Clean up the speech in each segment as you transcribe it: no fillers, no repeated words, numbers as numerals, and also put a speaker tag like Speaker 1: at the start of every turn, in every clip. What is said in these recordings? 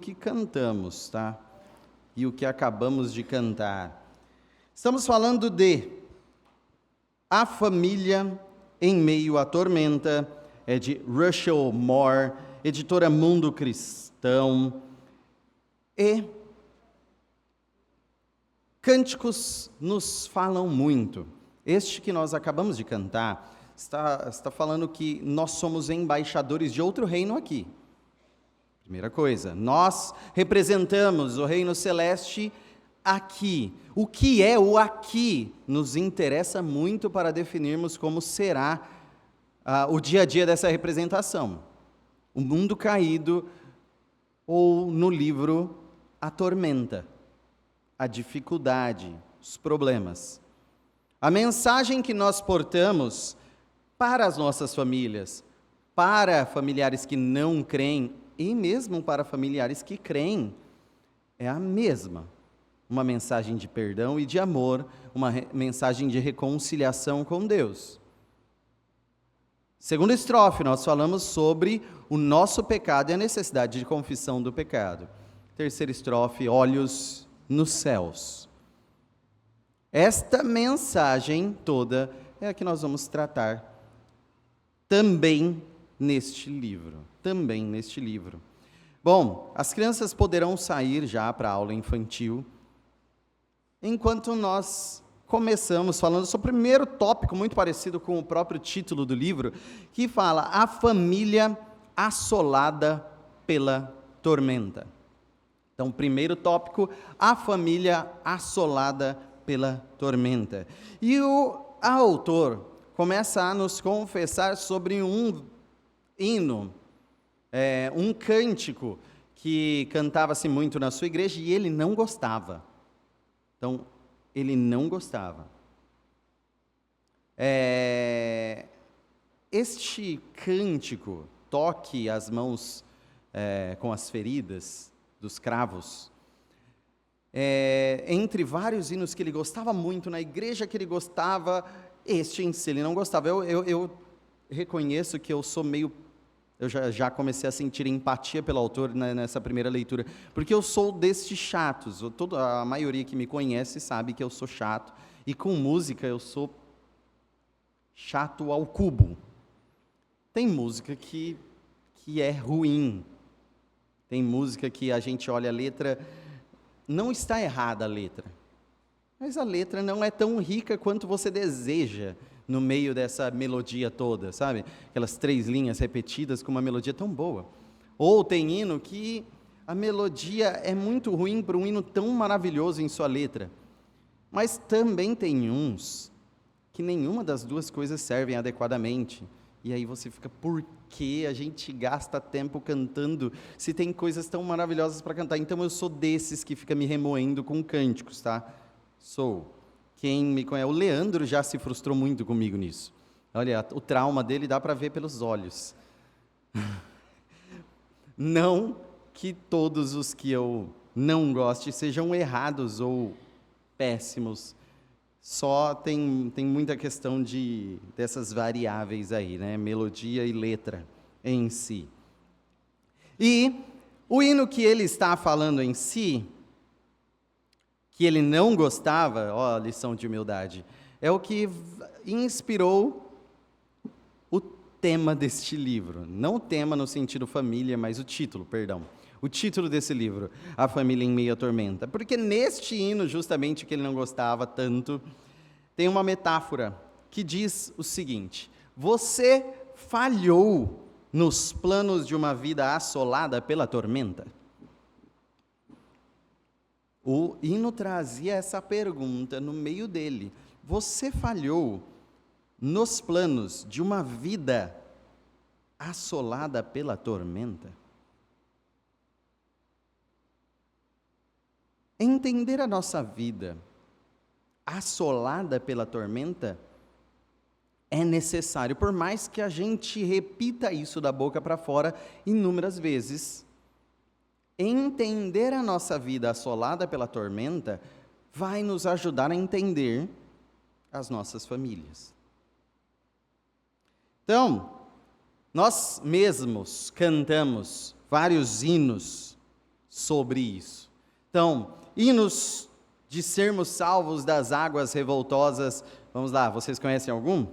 Speaker 1: que cantamos, tá? E o que acabamos de cantar. Estamos falando de A Família em Meio à Tormenta, é de Russell Moore, editora Mundo Cristão. E cânticos nos falam muito. Este que nós acabamos de cantar está falando que nós somos embaixadores de outro reino aqui. Primeira coisa, nós representamos o reino celeste aqui. O que é o aqui nos interessa muito para definirmos como será o dia a dia dessa representação. O mundo caído, ou no livro, a tormenta, a dificuldade, os problemas. A mensagem que nós portamos para as nossas famílias, para familiares que não creem, e mesmo para familiares que creem, é a mesma. Uma mensagem de perdão e de amor, uma mensagem de reconciliação com Deus. Segunda estrofe, nós falamos sobre o nosso pecado e a necessidade de confissão do pecado. Terceira estrofe, olhos nos céus. Esta mensagem toda é a que nós vamos tratar também neste livro. Bom, as crianças poderão sair já para a aula infantil, enquanto nós começamos falando sobre o primeiro tópico, muito parecido com o próprio título do livro, que fala A Família Assolada pela Tormenta. Então, primeiro tópico, a família assolada pela tormenta. E o autor começa a nos confessar sobre um hino, um cântico que cantava-se muito na sua igreja e ele não gostava. Então, ele não gostava. Este cântico, Toque as Mãos com as Feridas dos Cravos, entre vários hinos que ele gostava muito, na igreja que ele gostava, este em si ele não gostava. Eu reconheço que eu sou meio... Eu já comecei a sentir empatia pelo autor nessa primeira leitura, porque eu sou destes chatos. A maioria que me conhece sabe que eu sou chato, e com música eu sou chato ao cubo. Tem música que é ruim, tem música que a gente olha a letra, não está errada a letra, mas a letra não é tão rica quanto você deseja no meio dessa melodia toda, sabe? Aquelas 3 linhas repetidas com uma melodia tão boa. Ou tem hino que a melodia é muito ruim para um hino tão maravilhoso em sua letra. Mas também tem uns que nenhuma das duas coisas servem adequadamente. E aí você fica, por que a gente gasta tempo cantando se tem coisas tão maravilhosas para cantar? Então eu sou desses que fica me remoendo com cânticos, tá? Sou. Quem me conhece, o Leandro já se frustrou muito comigo nisso. Olha, o trauma dele dá para ver pelos olhos. Não que todos os que eu não goste sejam errados ou péssimos. Só tem muita questão dessas variáveis aí, né? Melodia e letra em si. E o hino que ele está falando em si, que ele não gostava, ó, lição de humildade, é o que inspirou o tema deste livro. Não o tema no sentido família, mas o título, perdão. O título desse livro, A Família em Meio à Tormenta. Porque neste hino, justamente, que ele não gostava tanto, tem uma metáfora que diz o seguinte: você falhou nos planos de uma vida assolada pela tormenta? O hino trazia essa pergunta no meio dele. Você falhou nos planos de uma vida assolada pela tormenta? Entender a nossa vida assolada pela tormenta é necessário, por mais que a gente repita isso da boca para fora inúmeras vezes. Entender a nossa vida assolada pela tormenta vai nos ajudar a entender as nossas famílias. Então, nós mesmos cantamos vários hinos sobre isso. Então, hinos de sermos salvos das águas revoltosas, vamos lá, vocês conhecem algum?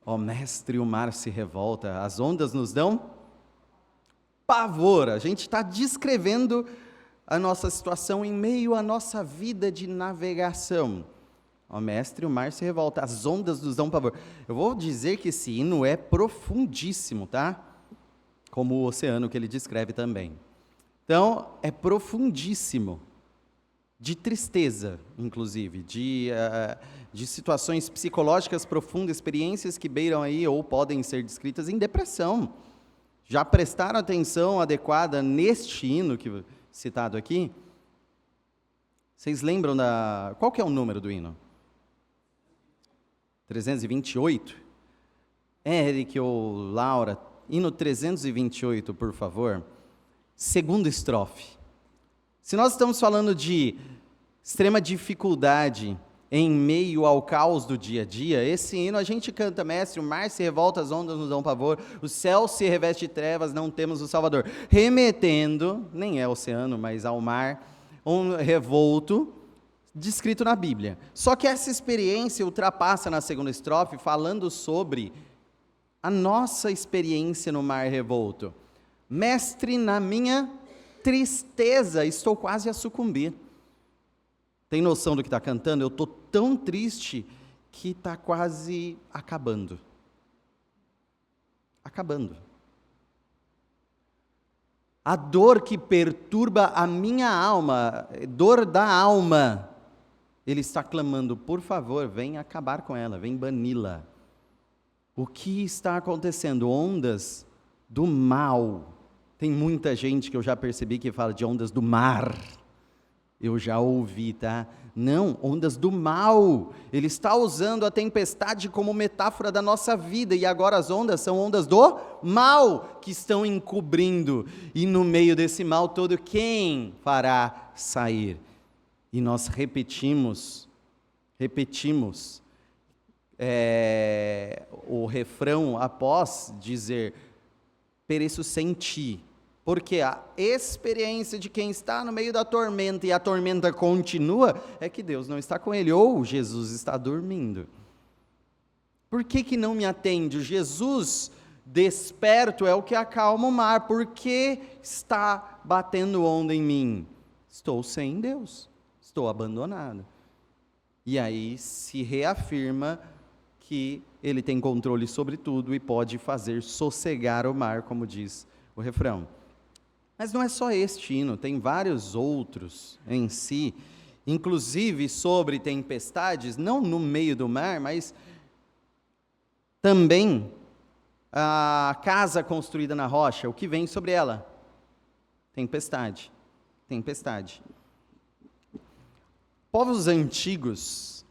Speaker 1: Ó mestre, o mar se revolta, as ondas nos dão pavor. A gente está descrevendo a nossa situação em meio à nossa vida de navegação. Ó mestre, o mar se revolta, as ondas nos dão pavor. Eu vou dizer que esse hino é profundíssimo, tá? Como o oceano que ele descreve também. Então, é profundíssimo, de tristeza, inclusive, de situações psicológicas profundas, experiências que beiram aí ou podem ser descritas em depressão. Já prestaram atenção adequada neste hino que citado aqui? Vocês lembram qual que é o número do hino? 328? Eric ou Laura, hino 328, por favor. Segunda estrofe. Se nós estamos falando de extrema dificuldade em meio ao caos do dia a dia, esse hino a gente canta, mestre, o mar se revolta, as ondas nos dão pavor, o céu se reveste de trevas, não temos o Salvador. Remetendo, nem é oceano, mas ao mar, um revolto, descrito na Bíblia. Só que essa experiência ultrapassa na segunda estrofe, falando sobre a nossa experiência no mar revolto. Mestre, na minha tristeza, estou quase a sucumbir. Tem noção do que está cantando? Eu estou tão triste que está quase acabando. Acabando. A dor que perturba a minha alma, dor da alma, ele está clamando, por favor, vem acabar com ela, vem bani-la. O que está acontecendo? Ondas do mal. Tem muita gente que eu já percebi que fala de ondas do mar. Eu já ouvi, tá? Não, ondas do mal. Ele está usando a tempestade como metáfora da nossa vida, e agora as ondas são ondas do mal, que estão encobrindo, e no meio desse mal todo, quem fará sair? E nós repetimos o refrão após dizer, pereço sem ti. Porque a experiência de quem está no meio da tormenta e a tormenta continua, é que Deus não está com ele, ou Jesus está dormindo. Por que não me atende? O Jesus desperto é o que acalma o mar. Por que está batendo onda em mim? Estou sem Deus, estou abandonado. E aí se reafirma que ele tem controle sobre tudo e pode fazer sossegar o mar, como diz o refrão. Mas não é só este hino, tem vários outros em si, inclusive sobre tempestades, não no meio do mar, mas também a casa construída na rocha, o que vem sobre ela? Tempestade. Tempestade. Povos antigos,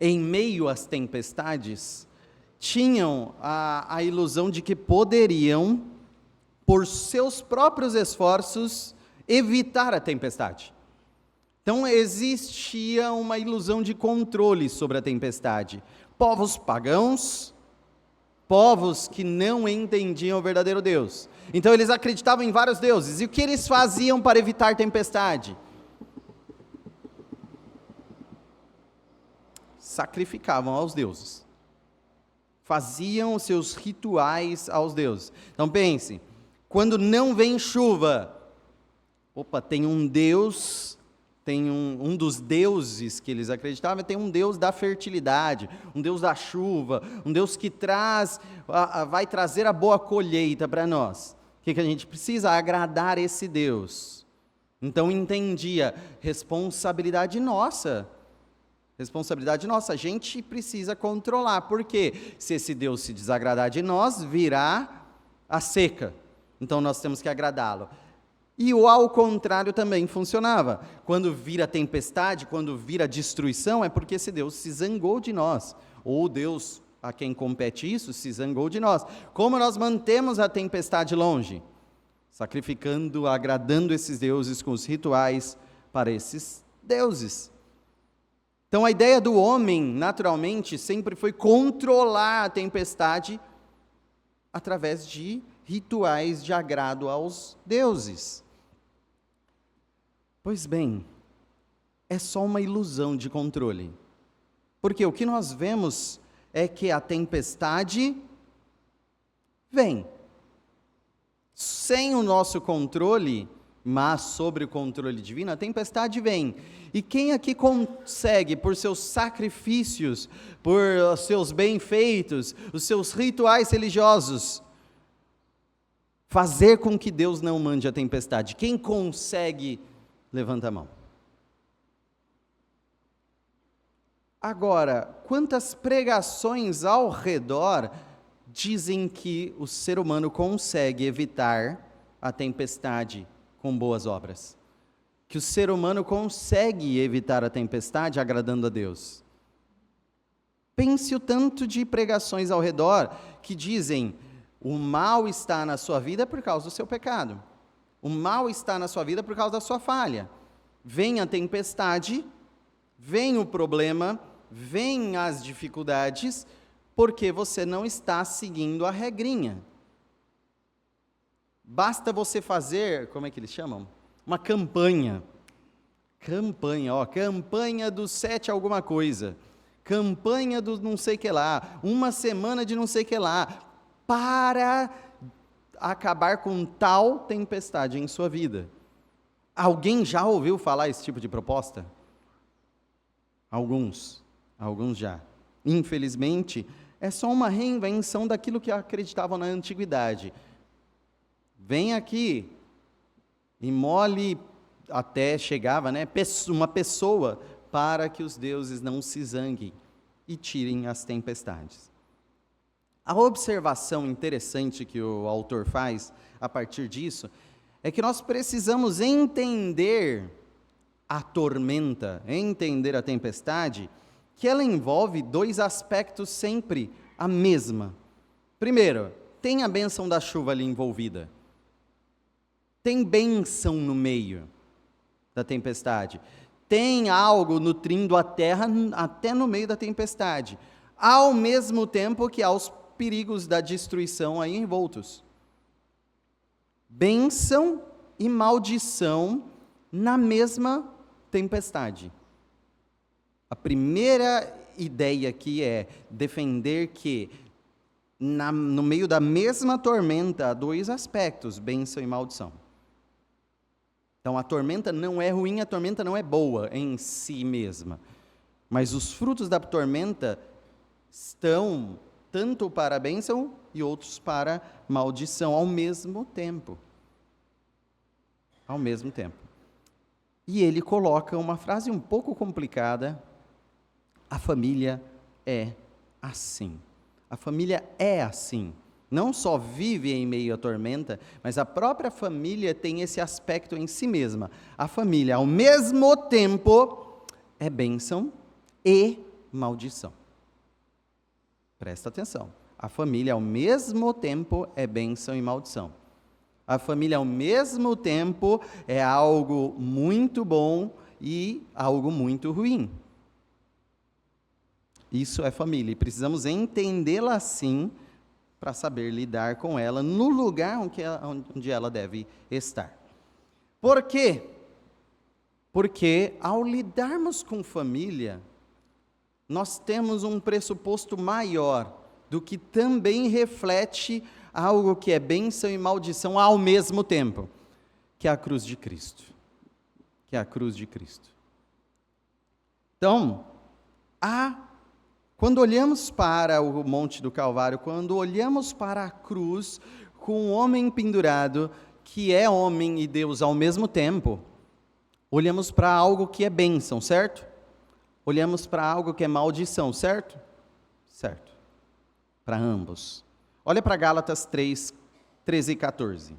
Speaker 1: em meio às tempestades, tinham a ilusão de que poderiam, por seus próprios esforços, evitar a tempestade. Então existia uma ilusão de controle sobre a tempestade. Povos pagãos, povos que não entendiam o verdadeiro Deus. Então eles acreditavam em vários deuses. E o que eles faziam para evitar tempestade? Sacrificavam aos deuses. Faziam os seus rituais aos deuses. Então pense, quando não vem chuva, tem um Deus, tem um dos deuses que eles acreditavam, tem um Deus da fertilidade, um Deus da chuva, um Deus que vai trazer a boa colheita para nós. O que a gente precisa? Agradar esse Deus. Então entendia, responsabilidade nossa, a gente precisa controlar, porque se esse Deus se desagradar de nós, virá a seca. Então nós temos que agradá-lo. E o ao contrário também funcionava. Quando vira tempestade, quando vira destruição, é porque esse Deus se zangou de nós. Ou Deus, a quem compete isso, se zangou de nós. Como nós mantemos a tempestade longe? Sacrificando, agradando esses deuses com os rituais para esses deuses. Então a ideia do homem, naturalmente, sempre foi controlar a tempestade através de rituais de agrado aos deuses. Pois bem, é só uma ilusão de controle. Porque o que nós vemos é que a tempestade vem. Sem o nosso controle, mas sobre o controle divino, a tempestade vem. E quem aqui consegue, por seus sacrifícios, por seus bem-feitos, os seus rituais religiosos, fazer com que Deus não mande a tempestade? Quem consegue, levanta a mão. Agora, quantas pregações ao redor dizem que o ser humano consegue evitar a tempestade com boas obras? Que o ser humano consegue evitar a tempestade agradando a Deus? Pense o tanto de pregações ao redor que dizem: o mal está na sua vida por causa do seu pecado. O mal está na sua vida por causa da sua falha. Vem a tempestade, vem o problema, vem as dificuldades, porque você não está seguindo a regrinha. Basta você fazer, como é que eles chamam? Uma campanha. Campanha do 7 alguma coisa. Campanha do não sei que lá. Uma semana de não sei que lá. Para acabar com tal tempestade em sua vida. Alguém já ouviu falar esse tipo de proposta? Alguns já. Infelizmente, é só uma reinvenção daquilo que acreditavam na antiguidade. Vem aqui e mole, até chegava, uma pessoa para que os deuses não se zanguem e tirem as tempestades. A observação interessante que o autor faz a partir disso é que nós precisamos entender a tormenta, entender a tempestade, que ela envolve dois aspectos sempre a mesma. Primeiro, tem a bênção da chuva ali envolvida. Tem bênção no meio da tempestade. Tem algo nutrindo a terra até no meio da tempestade. Ao mesmo tempo que há os perigos da destruição aí envoltos. Bênção e maldição na mesma tempestade. A primeira ideia aqui é defender que no meio da mesma tormenta há dois aspectos, bênção e maldição. Então a tormenta não é ruim, a tormenta não é boa em si mesma, mas os frutos da tormenta estão tanto para a bênção e outros para maldição ao mesmo tempo. Ao mesmo tempo. E ele coloca uma frase um pouco complicada: a família é assim. A família é assim. Não só vive em meio à tormenta, mas a própria família tem esse aspecto em si mesma. A família, ao mesmo tempo, é bênção e maldição. Presta atenção. A família, ao mesmo tempo, é bênção e maldição. A família, ao mesmo tempo, é algo muito bom e algo muito ruim. Isso é família, e precisamos entendê-la assim, para saber lidar com ela no lugar onde ela deve estar. Por quê? Porque ao lidarmos com família, nós temos um pressuposto maior do que também reflete algo que é bênção e maldição ao mesmo tempo, que é a cruz de Cristo. Que é a cruz de Cristo. Então, quando olhamos para o Monte do Calvário, quando olhamos para a cruz, com um homem pendurado, que é homem e Deus ao mesmo tempo, olhamos para algo que é bênção, certo? Olhamos para algo que é maldição, certo? Certo. Para ambos. Olha para Gálatas 3, 13 e 14.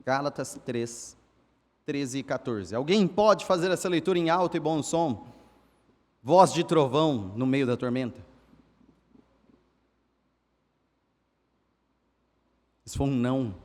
Speaker 1: Gálatas 3, 13 e 14. Alguém pode fazer essa leitura em alto e bom som? Voz de trovão no meio da tormenta? Isso foi um não.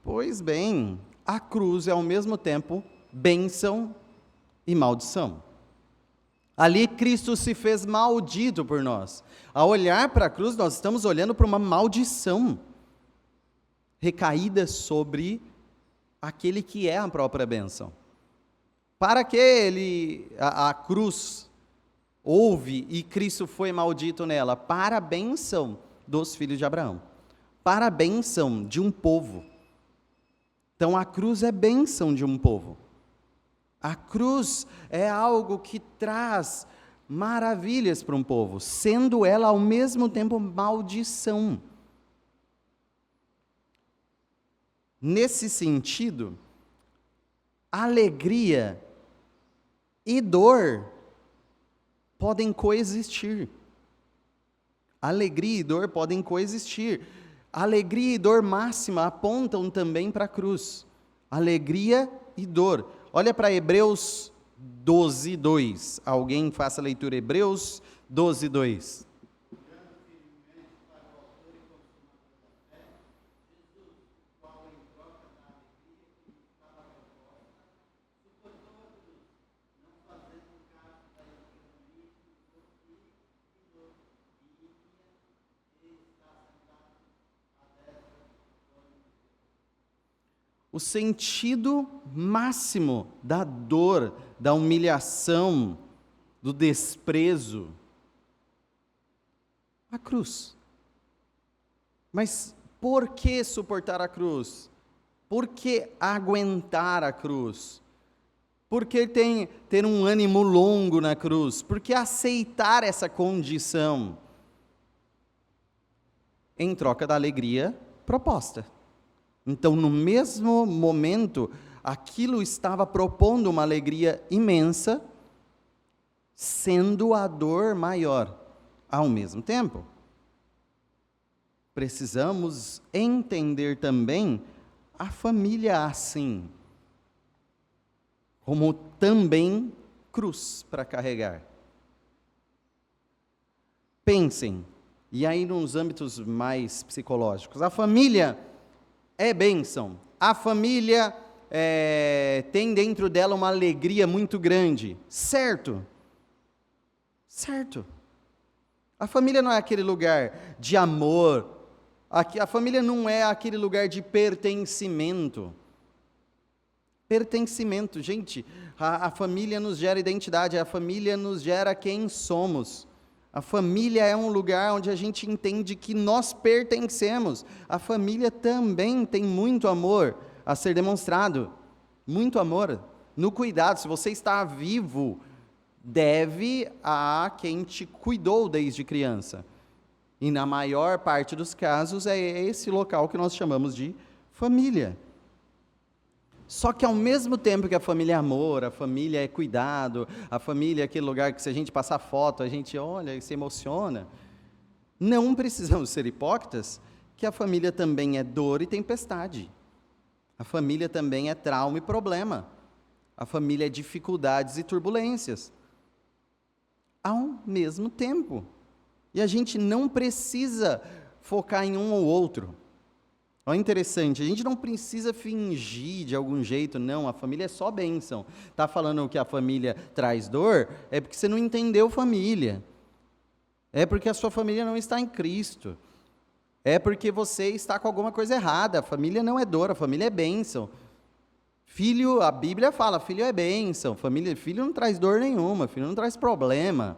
Speaker 1: Pois bem, a cruz é ao mesmo tempo bênção e maldição. Ali Cristo se fez maldito por nós. Ao olhar para a cruz, nós estamos olhando para uma maldição recaída sobre aquele que é a própria bênção. Para que a cruz houve e Cristo foi maldito nela? Para a bênção dos filhos de Abraão. Para a bênção de um povo. Então a cruz é bênção de um povo. A cruz é algo que traz maravilhas para um povo, sendo ela ao mesmo tempo maldição. Nesse sentido, alegria e dor podem coexistir. Alegria e dor podem coexistir. Alegria e dor máxima apontam também para a cruz. Alegria e dor. Olha para Hebreus 12, 2. Alguém faça a leitura, Hebreus 12, 2. O sentido máximo da dor, da humilhação, do desprezo, a cruz. Mas por que suportar a cruz? Por que aguentar a cruz? Por que ter um ânimo longo na cruz? Por que aceitar essa condição? Em troca da alegria proposta. Então, no mesmo momento, aquilo estava propondo uma alegria imensa, sendo a dor maior ao mesmo tempo. Precisamos entender também a família assim, como também cruz para carregar. Pensem, e aí nos âmbitos mais psicológicos, a família é bênção. A família tem dentro dela uma alegria muito grande. Certo. Certo. A família não é aquele lugar de amor. A família não é aquele lugar de pertencimento. Pertencimento, gente. A família nos gera identidade. A família nos gera quem somos. A família é um lugar onde a gente entende que nós pertencemos. A família também tem muito amor a ser demonstrado. Muito amor no cuidado. Se você está vivo, deve a quem te cuidou desde criança. E na maior parte dos casos é esse local que nós chamamos de família. Só que ao mesmo tempo que a família é amor, a família é cuidado, a família é aquele lugar que se a gente passar foto, a gente olha e se emociona, não precisamos ser hipócritas, que a família também é dor e tempestade. A família também é trauma e problema. A família é dificuldades e turbulências. Ao mesmo tempo. E a gente não precisa focar em um ou outro. Olha, interessante, a gente não precisa fingir de algum jeito, não, a família é só bênção. Está falando que a família traz dor, é porque você não entendeu família. É porque a sua família não está em Cristo. É porque você está com alguma coisa errada. A família não é dor, a família é bênção. Filho, a Bíblia fala, filho é bênção. Filho não traz dor nenhuma, filho não traz problema.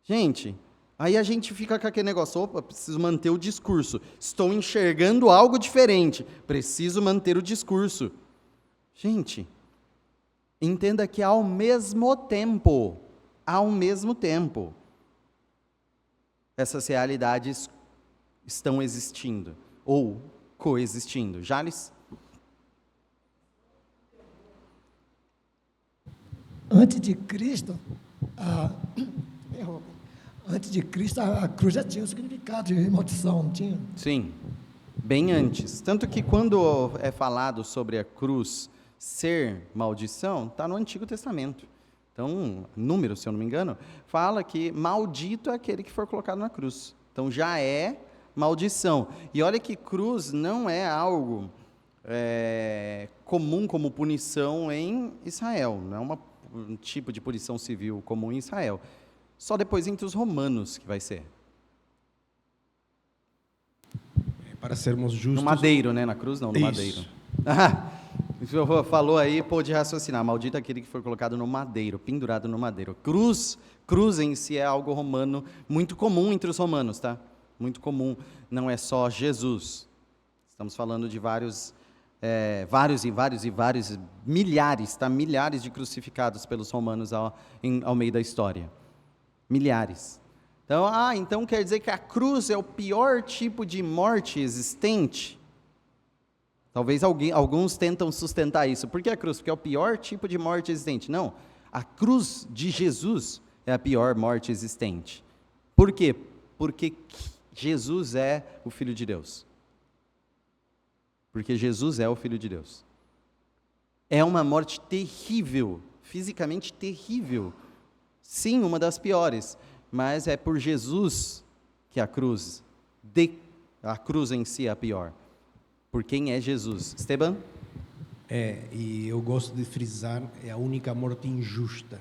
Speaker 1: Gente, aí a gente fica com aquele negócio, opa, preciso manter o discurso. Estou enxergando algo diferente, preciso manter o discurso. Gente, entenda que ao mesmo tempo, essas realidades estão existindo, ou coexistindo. Jales?
Speaker 2: Antes de Cristo, a cruz já tinha um significado de maldição, não tinha?
Speaker 1: Sim, bem antes. Tanto que quando é falado sobre a cruz ser maldição, está no Antigo Testamento. Então, Números, se eu não me engano, fala que maldito é aquele que for colocado na cruz. Então, já é maldição. E olha que cruz não é algo comum como punição em Israel, não é um tipo de punição civil comum em Israel. Só depois entre os romanos que vai ser.
Speaker 3: Para sermos justos.
Speaker 1: No madeiro, né? Na cruz não, no
Speaker 3: Isso.
Speaker 1: madeiro. Falou aí, pôde raciocinar. Maldito aquele que foi colocado no madeiro, pendurado no madeiro. Cruz em si é algo romano, muito comum entre os romanos, tá? Muito comum, não é só Jesus. Estamos falando de vários, milhares, tá? Milhares de crucificados pelos romanos ao meio da história. Milhares. Então quer dizer que a cruz é o pior tipo de morte existente? Talvez alguns tentam sustentar isso. Por que a cruz? Porque é o pior tipo de morte existente. Não, a cruz de Jesus é a pior morte existente. Por quê? Porque Jesus é o Filho de Deus. Porque Jesus é o Filho de Deus. É uma morte terrível, fisicamente terrível. Sim, uma das piores. Mas é por Jesus que a cruz em si é a pior. Por quem é Jesus? Esteban?
Speaker 3: E eu gosto de frisar, é a única morte injusta.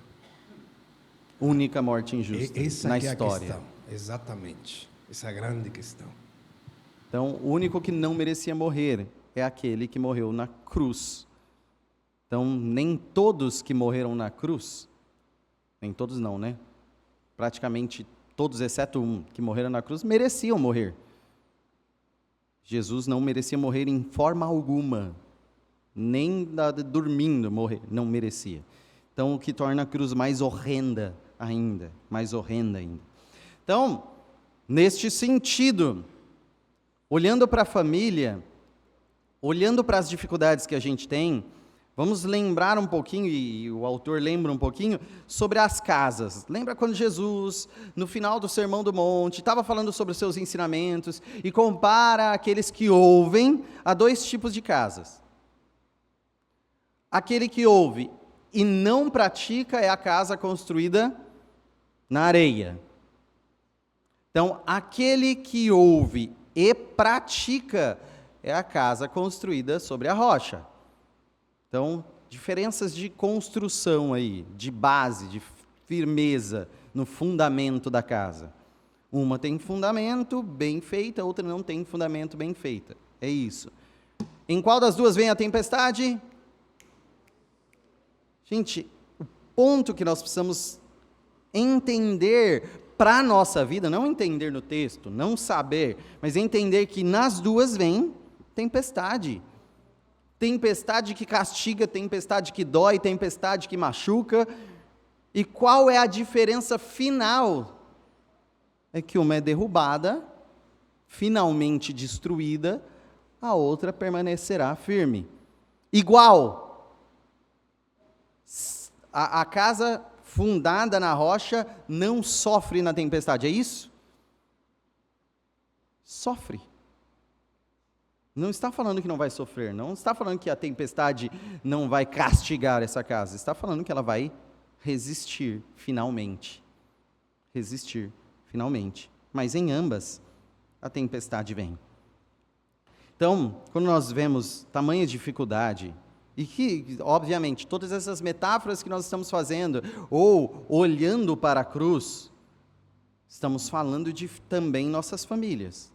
Speaker 1: Única morte injusta
Speaker 3: Essa
Speaker 1: na
Speaker 3: que é
Speaker 1: história.
Speaker 3: a questão, exatamente. Essa é a grande questão.
Speaker 1: Então, o único que não merecia morrer é aquele que morreu na cruz. Então, nem todos que morreram na cruz, nem todos não, né? Praticamente todos, exceto um, que morreram na cruz, mereciam morrer. Jesus não merecia morrer em forma alguma, nem dormindo morrer, não merecia. Então, o que torna a cruz mais horrenda ainda, Então, neste sentido, olhando para a família, olhando para as dificuldades que a gente tem, vamos lembrar um pouquinho, e o autor lembra um pouquinho, sobre as casas. Lembra quando Jesus, no final do Sermão do Monte, estava falando sobre os seus ensinamentos, e compara aqueles que ouvem a dois tipos de casas. Aquele que ouve e não pratica é a casa construída na areia. Então, aquele que ouve e pratica é a casa construída sobre a rocha. Então, diferenças de construção aí, de base, de firmeza no fundamento da casa. Uma tem fundamento bem feito, a outra não tem fundamento bem feito. É isso. Em qual das duas vem a tempestade? Gente, o ponto que nós precisamos entender para a nossa vida, não entender no texto, não saber, mas entender que nas duas vem tempestade. Tempestade que castiga, tempestade que dói, tempestade que machuca. E qual é a diferença final? É que uma é derrubada, finalmente destruída, a outra permanecerá firme. Igual. A casa fundada na rocha não sofre na tempestade, é isso? Sofre. Não está falando que não vai sofrer, não está falando que a tempestade não vai castigar essa casa, está falando que ela vai resistir finalmente. Resistir finalmente. Mas em ambas, a tempestade vem. Então, quando nós vemos tamanha dificuldade, e que, obviamente, todas essas metáforas que nós estamos fazendo, ou olhando para a cruz, estamos falando de também nossas famílias.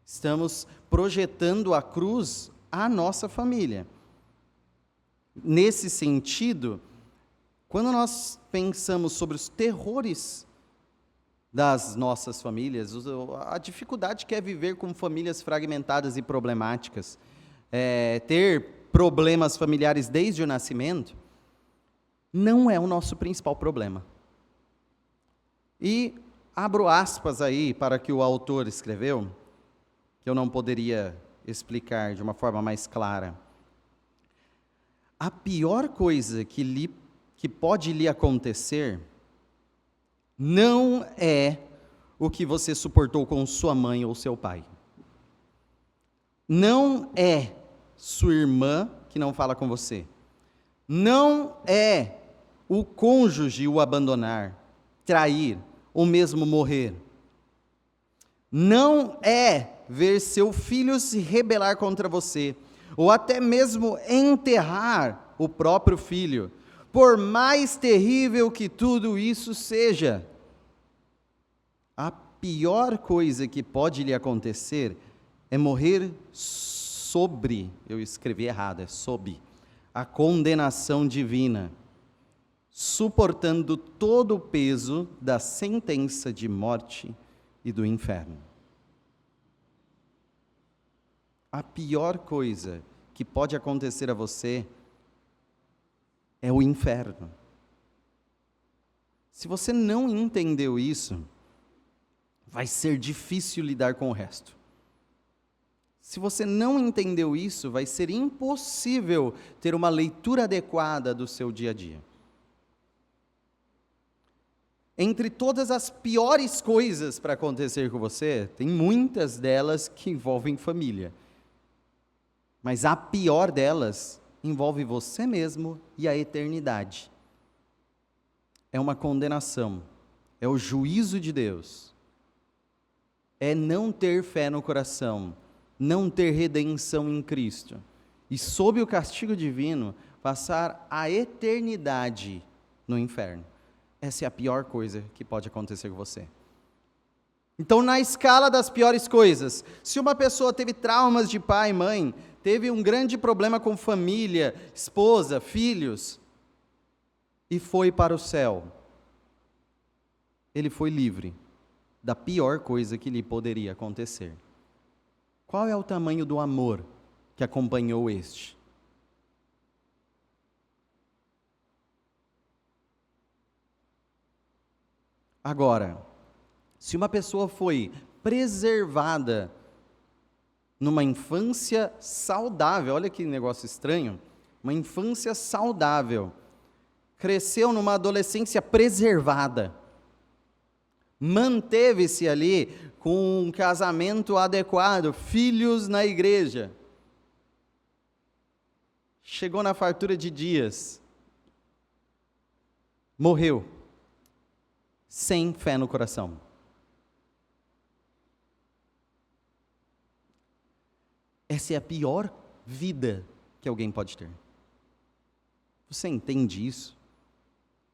Speaker 1: Estamos projetando a cruz à nossa família. Nesse sentido, quando nós pensamos sobre os terrores das nossas famílias, a dificuldade que é viver com famílias fragmentadas e problemáticas, ter problemas familiares desde o nascimento, não é o nosso principal problema. E abro aspas aí para que o autor escreveu, que eu não poderia explicar de uma forma mais clara. A pior coisa que pode lhe acontecer não é o que você suportou com sua mãe ou seu pai. Não é sua irmã que não fala com você. Não é o cônjuge o abandonar, trair ou mesmo morrer. não é ver seu filho se rebelar contra você, ou até mesmo enterrar o próprio filho, por mais terrível que tudo isso seja. A pior coisa que pode lhe acontecer é morrer eu escrevi errado, é sob a condenação divina, suportando todo o peso da sentença de morte e do inferno. A pior coisa que pode acontecer a você é o inferno. Se você não entendeu isso, vai ser difícil lidar com o resto. Se você não entendeu isso, vai ser impossível ter uma leitura adequada do seu dia a dia. Entre todas as piores coisas para acontecer com você, tem muitas delas que envolvem família. Mas a pior delas envolve você mesmo e a eternidade. É uma condenação, é o juízo de Deus. É não ter fé no coração, não ter redenção em Cristo. E sob o castigo divino, passar a eternidade no inferno. Essa é a pior coisa que pode acontecer com você. Então, na escala das piores coisas, se uma pessoa teve traumas de pai e mãe, teve um grande problema com família, esposa, filhos, e foi para o céu, ele foi livre da pior coisa que lhe poderia acontecer. Qual é o tamanho do amor que acompanhou este? Agora, se uma pessoa foi preservada numa infância saudável, olha que negócio estranho, uma infância saudável, cresceu numa adolescência preservada, manteve-se ali com um casamento adequado, filhos na igreja, chegou na fartura de dias, morreu, sem fé no coração. Essa é a pior vida que alguém pode ter. Você entende isso?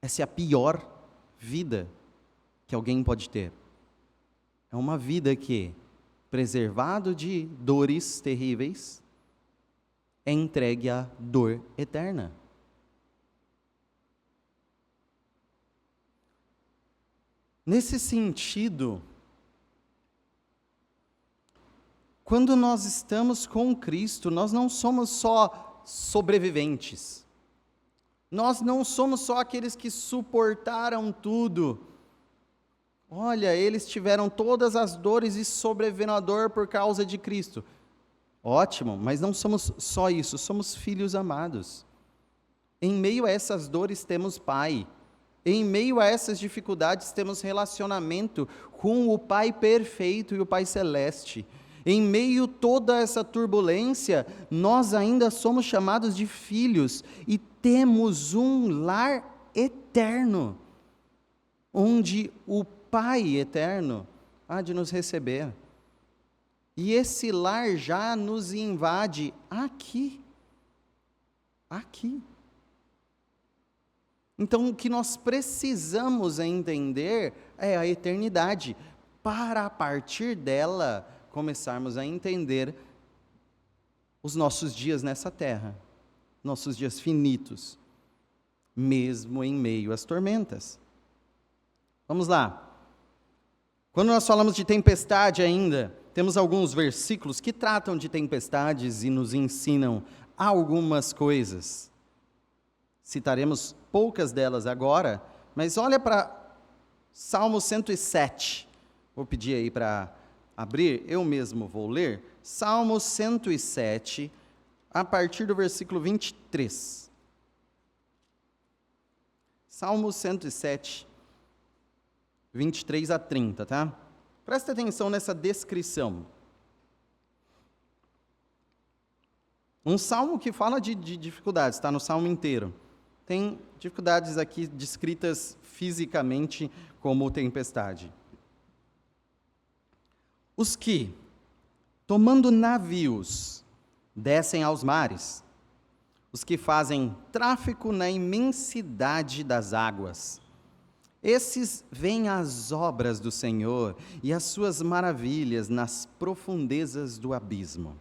Speaker 1: Essa é a pior vida que alguém pode ter. É uma vida que, preservado de dores terríveis, é entregue à dor eterna. Nesse sentido, quando nós estamos com Cristo, nós não somos só sobreviventes. Nós não somos só aqueles que suportaram tudo. Olha, eles tiveram todas as dores e sobreviveram à dor por causa de Cristo. Ótimo, mas não somos só isso, somos filhos amados. Em meio a essas dores temos Pai. Em meio a essas dificuldades temos relacionamento com o Pai perfeito e o Pai celeste. Em meio a toda essa turbulência, nós ainda somos chamados de filhos e temos um lar eterno, onde o Pai eterno há de nos receber. E esse lar já nos invade aqui. Aqui. Então, o que nós precisamos entender é a eternidade, para a partir dela começarmos a entender os nossos dias nessa terra, nossos dias finitos, mesmo em meio às tormentas. Vamos lá. Quando nós falamos de tempestade ainda, temos alguns versículos que tratam de tempestades e nos ensinam algumas coisas. Citaremos poucas delas agora, mas olha para Salmo 107. Vou pedir aí para abrir, eu mesmo vou ler. Salmo 107, a partir do versículo 23. Salmo 107, 23 a 30, tá? Presta atenção nessa descrição. Um salmo que fala de dificuldades, está no salmo inteiro. Tem dificuldades aqui descritas fisicamente como tempestade. Os que, tomando navios, descem aos mares, os que fazem tráfico na imensidade das águas, esses veem as obras do Senhor e as suas maravilhas nas profundezas do abismo.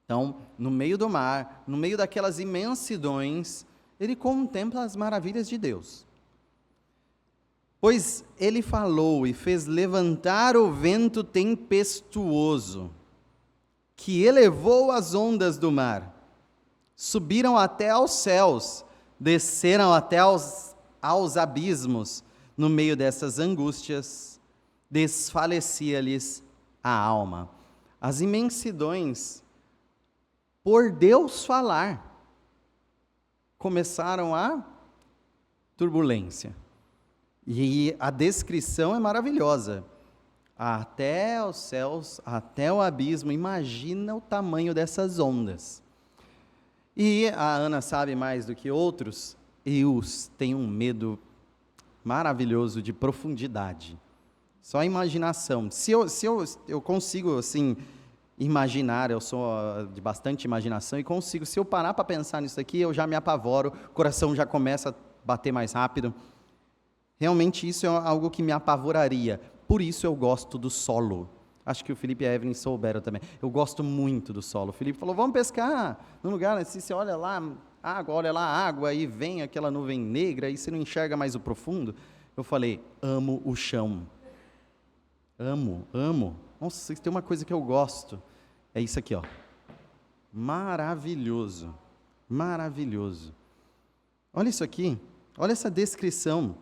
Speaker 1: Então, no meio do mar, no meio daquelas imensidões, ele contempla as maravilhas de Deus. Pois ele falou e fez levantar o vento tempestuoso, que elevou as ondas do mar, subiram até aos céus, desceram até aos abismos. No meio dessas angústias, desfalecia-lhes a alma. As imensidões, por Deus falar, começaram a turbulência. E a descrição é maravilhosa. Até os céus, até o abismo, imagina o tamanho dessas ondas. E a Ana sabe mais do que outros, eu tenho um medo maravilhoso de profundidade. Só a imaginação. Se eu consigo, assim, imaginar, eu sou de bastante imaginação e consigo, se eu parar para pensar nisso aqui, eu já me apavoro, o coração já começa a bater mais rápido. Realmente isso é algo que me apavoraria. Por isso eu gosto do solo. Acho que o Felipe e a Evelyn souberam também. Eu gosto muito do solo. O Felipe falou, vamos pescar num lugar, assim, você olha lá, olha lá a água, e vem aquela nuvem negra, e você não enxerga mais o profundo. Eu falei, amo o chão. Amo. Nossa, tem uma coisa que eu gosto. É isso aqui, ó. Maravilhoso. Olha isso aqui. Olha essa descrição.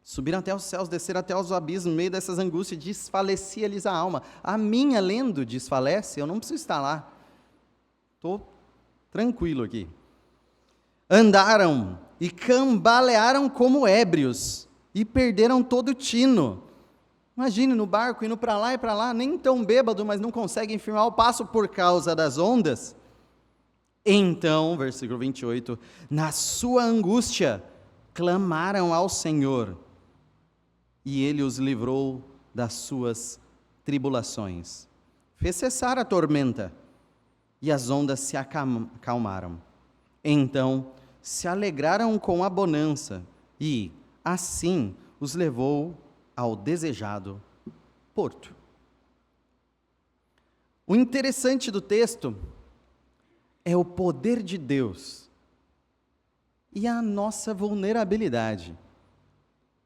Speaker 1: Subiram até os céus, desceram até os abismos, no meio dessas angústias, desfalecia-lhes a alma. A minha lendo desfalece, eu não preciso estar lá. Estou tranquilo aqui. Andaram e cambalearam como ébrios, e perderam todo o tino. Imagine no barco indo para lá e para lá, nem tão bêbado, mas não conseguem firmar o passo por causa das ondas. Então, versículo 28, na sua angústia, clamaram ao Senhor, e Ele os livrou das suas tribulações. Fez cessar a tormenta, e as ondas se acalmaram. Então, se alegraram com a bonança, e, assim, os levou ao desejado porto. O interessante do texto é o poder de Deus e a nossa vulnerabilidade.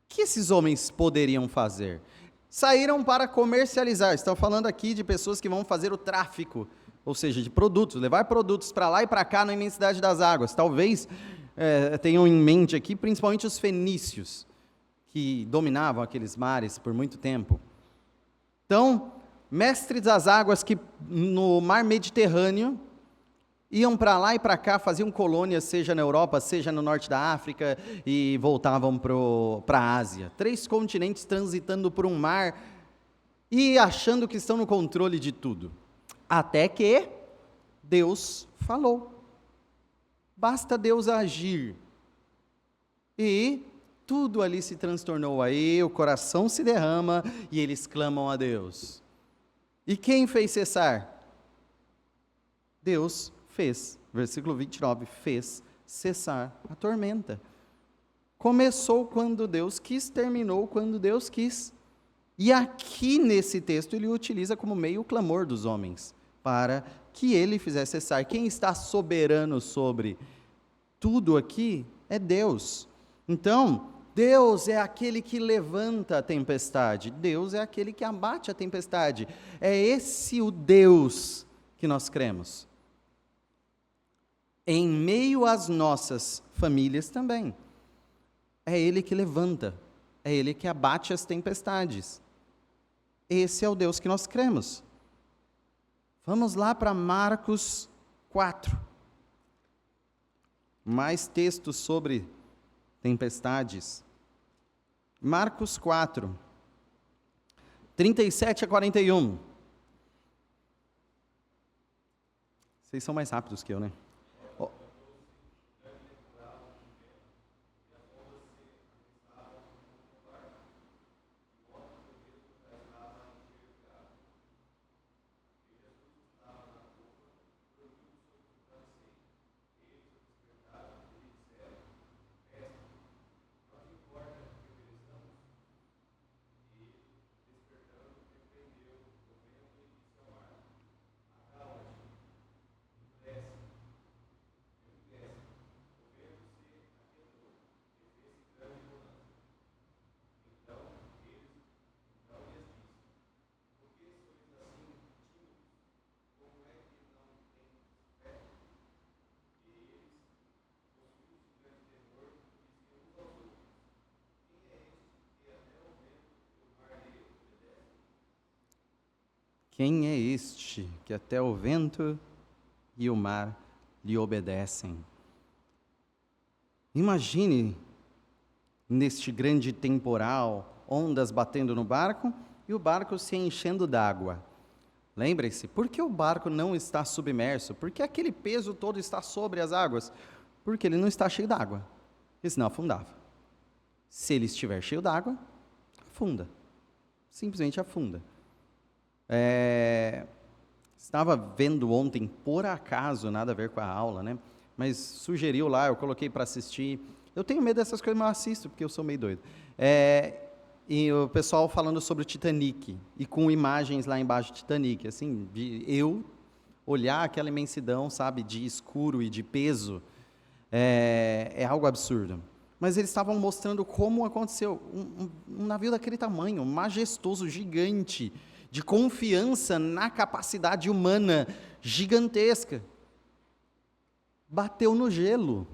Speaker 1: O que esses homens poderiam fazer? Saíram para comercializar. Estão falando aqui de pessoas que vão fazer o tráfico, ou seja, de produtos, levar produtos para lá e para cá na imensidade das águas. Talvez tenham em mente aqui, principalmente os fenícios, que dominavam aqueles mares por muito tempo. Então, mestres das águas que no mar Mediterrâneo iam para lá e para cá, faziam colônias, seja na Europa, seja no norte da África, e voltavam para a Ásia. 3 continentes transitando por um mar e achando que estão no controle de tudo. Até que Deus falou. Basta Deus agir. E tudo ali se transtornou. Aí o coração se derrama e eles clamam a Deus. E quem fez cessar? Deus fez, versículo 29, fez cessar a tormenta. Começou quando Deus quis, terminou quando Deus quis. E aqui nesse texto ele utiliza como meio o clamor dos homens, para que ele fizesse cessar. Quem está soberano sobre tudo aqui é Deus. Então, Deus é aquele que levanta a tempestade, Deus é aquele que abate a tempestade. É esse o Deus que nós cremos. Em meio às nossas famílias também. É Ele que levanta, é Ele que abate as tempestades. Esse é o Deus que nós cremos. Vamos lá para Marcos 4. Mais textos sobre tempestades. Marcos 4, 37 a 41. Vocês são mais rápidos que eu, né? quem é este que até o vento e o mar lhe obedecem? Imagine neste grande temporal, ondas batendo no barco e o barco se enchendo d'água. Lembre-se, por que o barco não está submerso? Por que aquele peso todo está sobre as águas? Porque ele não está cheio d'água, porque senão afundava. Se ele estiver cheio d'água, afunda, simplesmente afunda. Estava vendo ontem, por acaso, nada a ver com a aula, né? Mas sugeriu lá, eu coloquei para assistir. Eu tenho medo dessas coisas, mas eu assisto, porque eu sou meio doido. E o pessoal falando sobre o Titanic, e com imagens lá embaixo do Titanic, assim, de eu olhar aquela imensidão, sabe, de escuro e de peso, é algo absurdo. Mas eles estavam mostrando como aconteceu. Um navio daquele tamanho, majestoso, gigante, de confiança na capacidade humana, gigantesca. Bateu no gelo.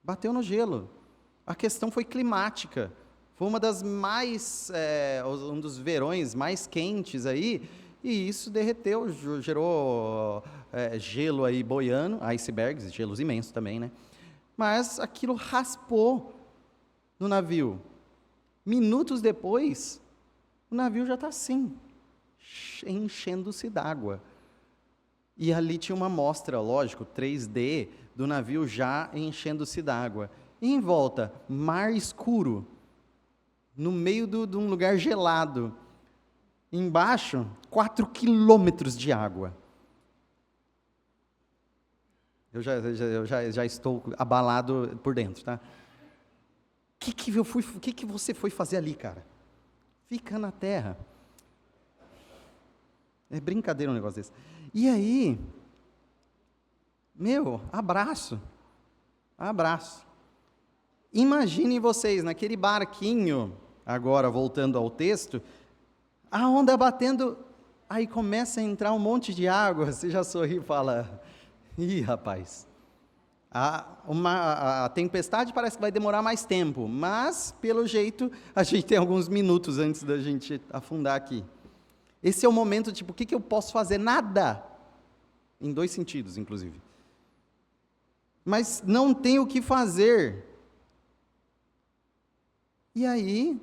Speaker 1: Bateu no gelo. A questão foi climática. Foi uma das um dos verões mais quentes aí, e isso derreteu, gerou gelo aí boiando, icebergs, gelos imensos também, né? Mas aquilo raspou no navio. Minutos depois, o navio já está assim, enchendo-se d'água. E ali tinha uma amostra, lógico, 3D, do navio já enchendo-se d'água. E em volta, mar escuro, no meio de um lugar gelado. Embaixo, 4 quilômetros de água. Eu já estou abalado por dentro, tá? O que você foi fazer ali, cara? Fica na terra. É brincadeira um negócio desse. E aí, abraço. Imaginem vocês, naquele barquinho, agora voltando ao texto, a onda batendo, aí começa a entrar um monte de água, você já sorri e fala, ih, rapaz, a tempestade parece que vai demorar mais tempo, mas, pelo jeito, a gente tem alguns minutos antes da gente afundar aqui. Esse é o momento, tipo, o que eu posso fazer? Nada! Em 2 sentidos, inclusive. Mas não tem o que fazer. E aí,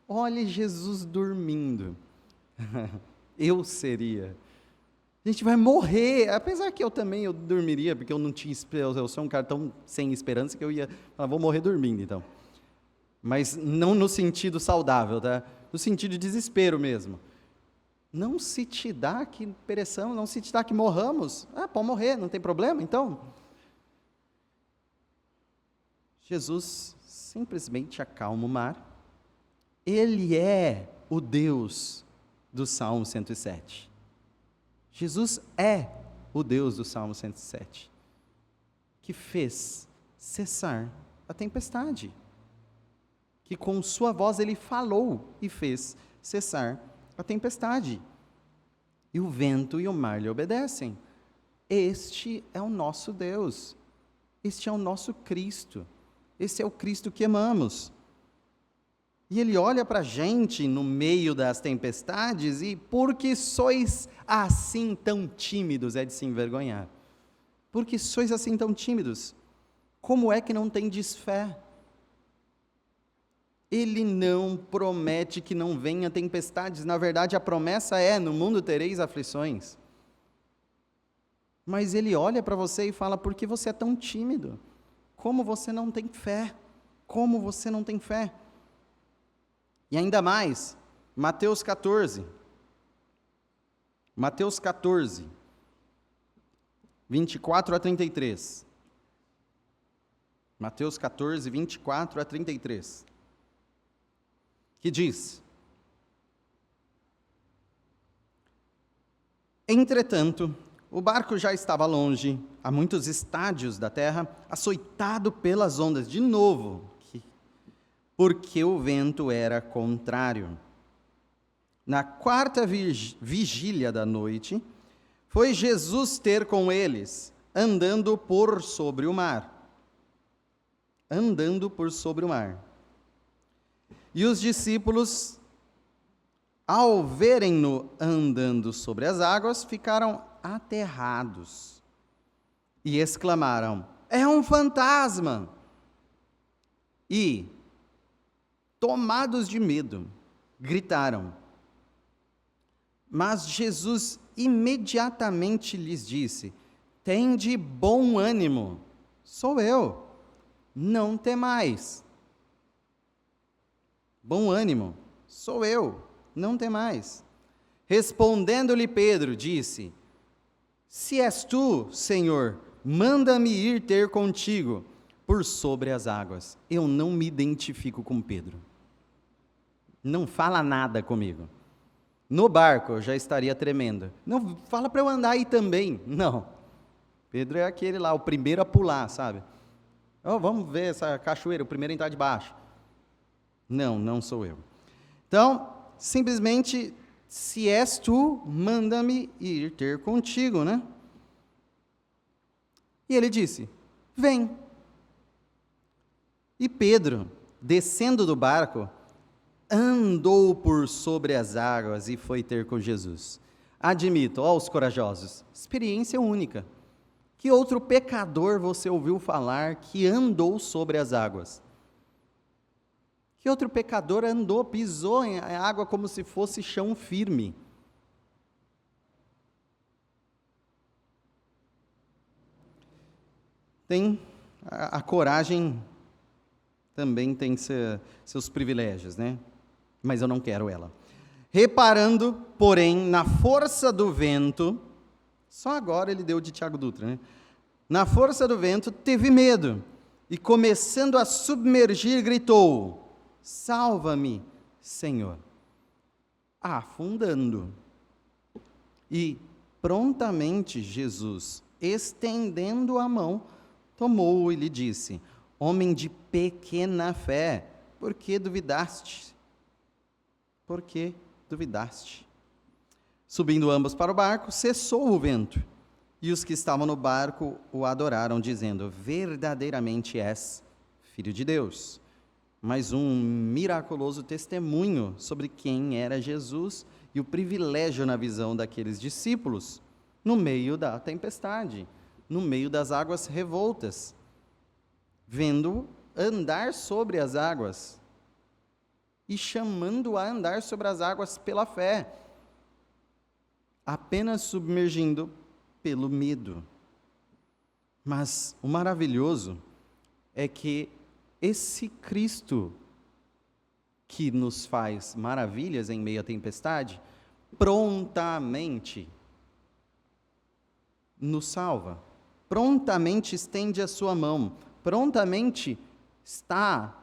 Speaker 1: olhe Jesus dormindo. Eu seria. A gente vai morrer, apesar que eu dormiria, porque eu sou um cara tão sem esperança que eu ia falar, vou morrer dormindo, então. Mas não no sentido saudável, tá? No sentido de desespero mesmo. Não se te dá que pereçamos, não se te dá que morramos. Pode morrer, não tem problema, então. Jesus simplesmente acalma o mar. Ele é o Deus do Salmo 107. Jesus é o Deus do Salmo 107, que fez cessar a tempestade, que com sua voz ele falou e fez cessar a tempestade, e o vento e o mar lhe obedecem. Este é o nosso Deus, este é o nosso Cristo, esse é o Cristo que amamos. E ele olha para a gente no meio das tempestades e, por que sois assim tão tímidos, é de se envergonhar. Por que sois assim tão tímidos? Como é que não tendes fé? Ele não promete que não venha tempestades, na verdade a promessa é, no mundo tereis aflições. Mas ele olha para você e fala, por que você é tão tímido? Como você não tem fé? Como você não tem fé? E ainda mais, Mateus 14, 24 a 33. Mateus 14, 24 a 33. Que diz: Entretanto, o barco já estava longe, a muitos estádios da terra, açoitado pelas ondas, de novo, porque o vento era contrário. Na 4ª vigília da noite, foi Jesus ter com eles, andando por sobre o mar. E os discípulos ao verem-no andando sobre as águas, ficaram aterrados e exclamaram: é um fantasma! E, tomados de medo, gritaram. Mas Jesus imediatamente lhes disse: tende bom ânimo, sou eu, não temais. Bom ânimo, sou eu, não temais. Respondendo-lhe Pedro, disse: se és tu, Senhor, manda-me ir ter contigo por sobre as águas. Eu não me identifico com Pedro. Não fala nada comigo. No barco eu já estaria tremendo. Não, fala para eu andar aí também. Não. Pedro é aquele lá, o primeiro a pular, sabe? Oh, vamos ver essa cachoeira, o primeiro a entrar de baixo. Não, não sou eu. Então, simplesmente, se és tu, manda-me ir ter contigo, né? E ele disse: vem. E Pedro, descendo do barco, andou por sobre as águas e foi ter com Jesus. Admito, ó os corajosos, experiência única. Que outro pecador você ouviu falar que andou sobre as águas? Que outro pecador andou, pisou em água como se fosse chão firme? Tem a coragem, também tem seus privilégios, né? Mas eu não quero ela. Reparando, porém, na força do vento, só agora ele deu de Tiago Dutra, né? Na força do vento, teve medo, e começando a submergir, gritou: salva-me, Senhor, afundando. E prontamente Jesus, estendendo a mão, tomou-o e lhe disse: homem de pequena fé, por que duvidaste? Por que duvidaste? Subindo ambos para o barco, cessou o vento, e os que estavam no barco o adoraram, dizendo: verdadeiramente és Filho de Deus. Mas um miraculoso testemunho sobre quem era Jesus e o privilégio na visão daqueles discípulos, no meio da tempestade, no meio das águas revoltas, vendo andar sobre as águas e chamando a andar sobre as águas pela fé, apenas submergindo pelo medo. Mas o maravilhoso é que esse Cristo que nos faz maravilhas em meio à tempestade, prontamente nos salva, prontamente estende a sua mão, prontamente está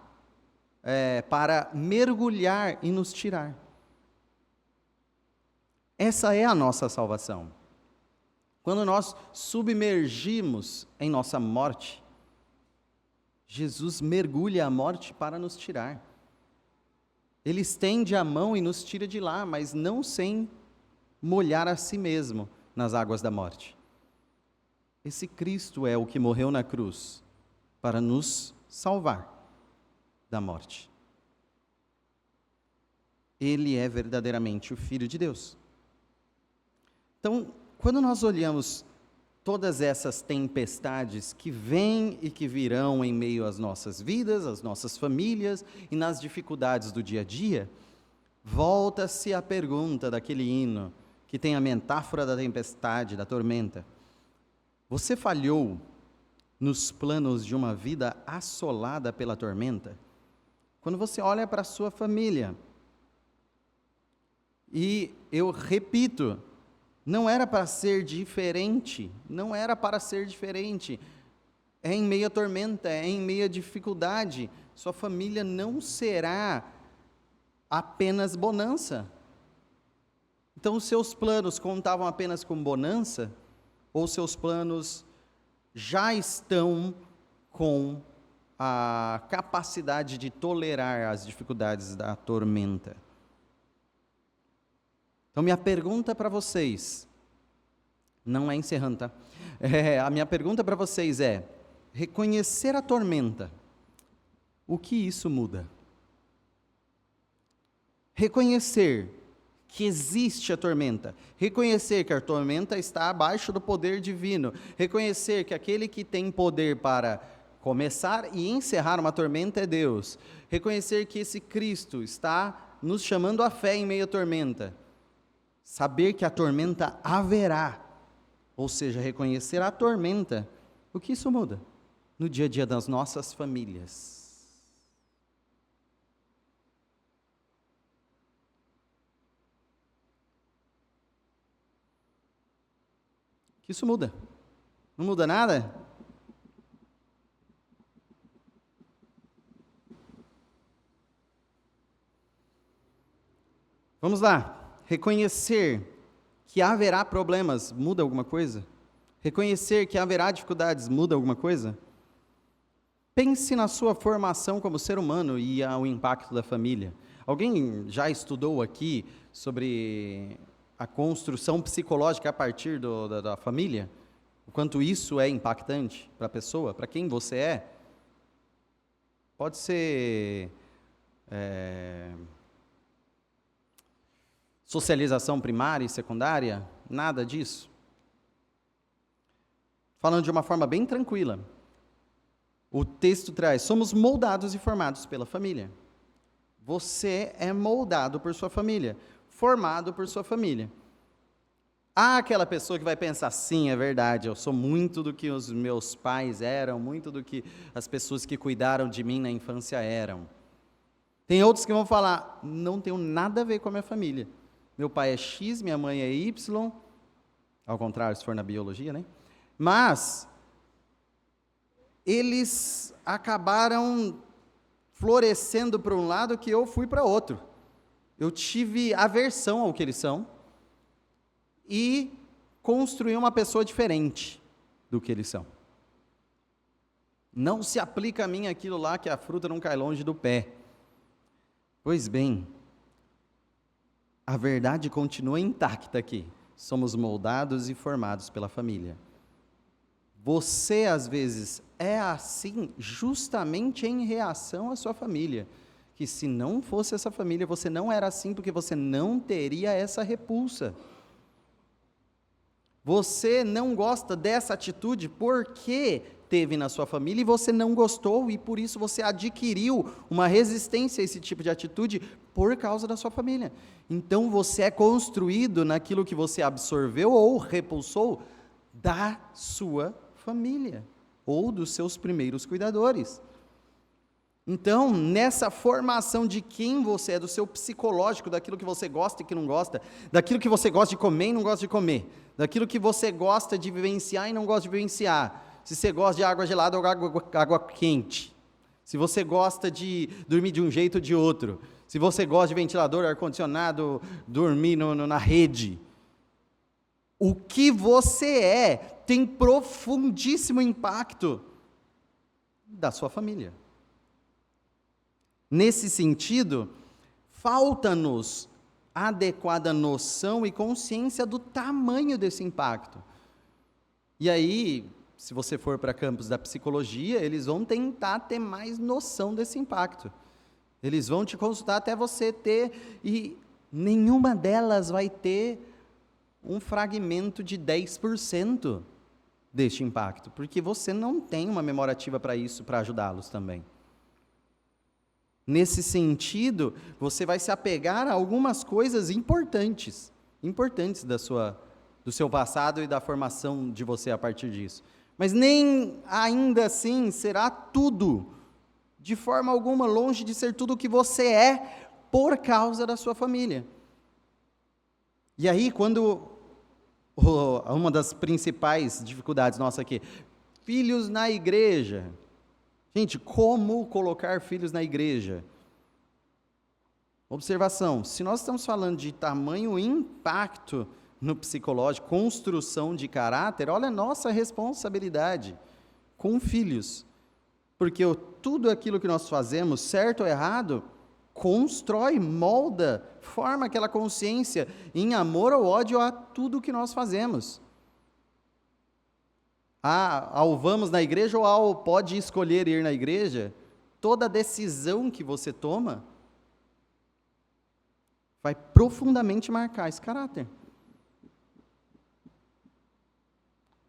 Speaker 1: para mergulhar e nos tirar. Essa é a nossa salvação. Quando nós submergimos em nossa morte, Jesus mergulha a morte para nos tirar. Ele estende a mão e nos tira de lá, mas não sem molhar a si mesmo nas águas da morte. Esse Cristo é o que morreu na cruz para nos salvar da morte. Ele é verdadeiramente o Filho de Deus. Então, quando nós olhamos todas essas tempestades que vêm e que virão em meio às nossas vidas, às nossas famílias e nas dificuldades do dia a dia, volta-se a pergunta daquele hino que tem a metáfora da tempestade, da tormenta. Você falhou nos planos de uma vida assolada pela tormenta? Quando você olha para a sua família, e eu repito, não era para ser diferente, não era para ser diferente. É em meio à tormenta, é em meio à dificuldade. Sua família não será apenas bonança. Então, os seus planos contavam apenas com bonança, ou seus planos já estão com a capacidade de tolerar as dificuldades da tormenta? Então, minha pergunta para vocês, não é encerrando, tá? A minha pergunta para vocês é: reconhecer a tormenta, o que isso muda? Reconhecer que existe a tormenta, reconhecer que a tormenta está abaixo do poder divino, reconhecer que aquele que tem poder para começar e encerrar uma tormenta é Deus, reconhecer que esse Cristo está nos chamando à fé em meio à tormenta, saber que a tormenta haverá, ou seja, reconhecer a tormenta, o que isso muda no dia a dia das nossas famílias? Que isso muda? Não muda nada? Vamos lá. Reconhecer que haverá problemas muda alguma coisa? Reconhecer que haverá dificuldades muda alguma coisa? Pense na sua formação como ser humano e ao impacto da família. Alguém já estudou aqui sobre a construção psicológica a partir da família? O quanto isso é impactante para a pessoa, para quem você é? Pode ser socialização primária e secundária? Nada disso. Falando de uma forma bem tranquila, o texto traz: somos moldados e formados pela família. Você é moldado por sua família, formado por sua família. Há aquela pessoa que vai pensar: sim, é verdade, eu sou muito do que os meus pais eram, muito do que as pessoas que cuidaram de mim na infância eram. Tem outros que vão falar: não tenho nada a ver com a minha família. Meu pai é X, minha mãe é Y, ao contrário, se for na biologia, né? Mas eles acabaram florescendo para um lado que eu fui para outro. Eu tive aversão ao que eles são e construí uma pessoa diferente do que eles são. Não se aplica a mim aquilo lá que a fruta não cai longe do pé. Pois bem, a verdade continua intacta aqui. Somos moldados e formados pela família. Você, às vezes, é assim justamente em reação à sua família. Que se não fosse essa família, você não era assim, porque você não teria essa repulsa. Você não gosta dessa atitude porque teve na sua família e você não gostou, e por isso você adquiriu uma resistência a esse tipo de atitude por causa da sua família. Então você é construído naquilo que você absorveu ou repulsou da sua família, ou dos seus primeiros cuidadores. Então, nessa formação de quem você é, do seu psicológico, daquilo que você gosta e que não gosta, daquilo que você gosta de comer e não gosta de comer, daquilo que você gosta de vivenciar e não gosta de vivenciar, se você gosta de água gelada ou água quente, se você gosta de dormir de um jeito ou de outro, se você gosta de ventilador, ar-condicionado, dormir na rede, o que você é tem profundíssimo impacto da sua família. Nesse sentido, falta-nos adequada noção e consciência do tamanho desse impacto. E aí, se você for para campos da psicologia, eles vão tentar ter mais noção desse impacto. Eles vão te consultar até você ter, e nenhuma delas vai ter um fragmento de 10% deste impacto, porque você não tem uma memória ativa para isso, para ajudá-los também. Nesse sentido, você vai se apegar a algumas coisas importantes do seu passado e da formação de você a partir disso. Mas nem ainda assim será tudo, de forma alguma, longe de ser tudo o que você é por causa da sua família. E aí, quando uma das principais dificuldades nossa aqui, filhos na igreja. Gente, como colocar filhos na igreja? Observação: se nós estamos falando de tamanho impacto no psicológico, construção de caráter, olha a nossa responsabilidade com filhos. Porque tudo aquilo que nós fazemos, certo ou errado, constrói, molda, forma aquela consciência em amor ou ódio a tudo que nós fazemos. Ao vamos na igreja ou ao pode escolher ir na igreja, toda decisão que você toma vai profundamente marcar esse caráter.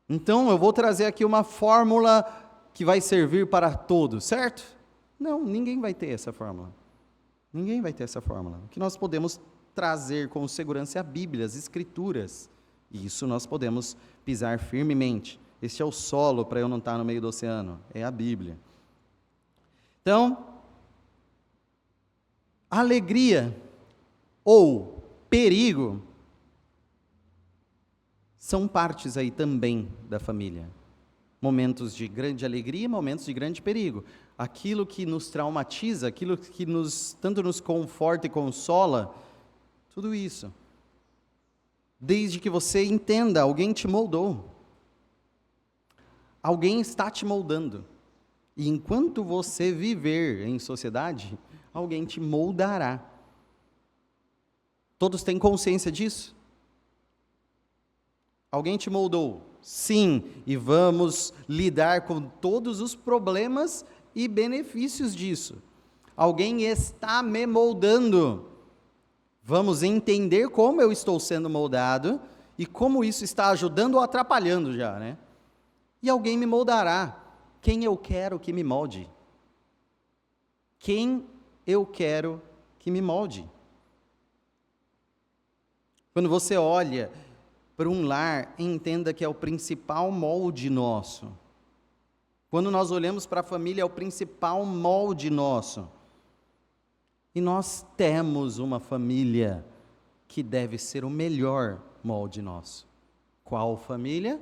Speaker 1: Então, eu vou trazer aqui uma fórmula que vai servir para todos, certo? Não, ninguém vai ter essa fórmula. Ninguém vai ter essa fórmula. O que nós podemos trazer com segurança é a Bíblia, as Escrituras. E isso nós podemos pisar firmemente. Este é o solo para eu não estar no meio do oceano, é a Bíblia. Então, alegria ou perigo são partes aí também da família. Momentos de grande alegria, momentos de grande perigo. Aquilo que nos traumatiza, aquilo que tanto nos conforta e consola, tudo isso. Desde que você entenda, alguém te moldou. Alguém está te moldando. E enquanto você viver em sociedade, alguém te moldará. Todos têm consciência disso? Alguém te moldou? Sim, e vamos lidar com todos os problemas e benefícios disso. Alguém está me moldando. Vamos entender como eu estou sendo moldado e como isso está ajudando ou atrapalhando já, né? E alguém me moldará. Quem eu quero que me molde? Quem eu quero que me molde? Quando você olha para um lar, entenda que é o principal molde nosso. Quando nós olhamos para a família, é o principal molde nosso. E nós temos uma família que deve ser o melhor molde nosso. Qual família?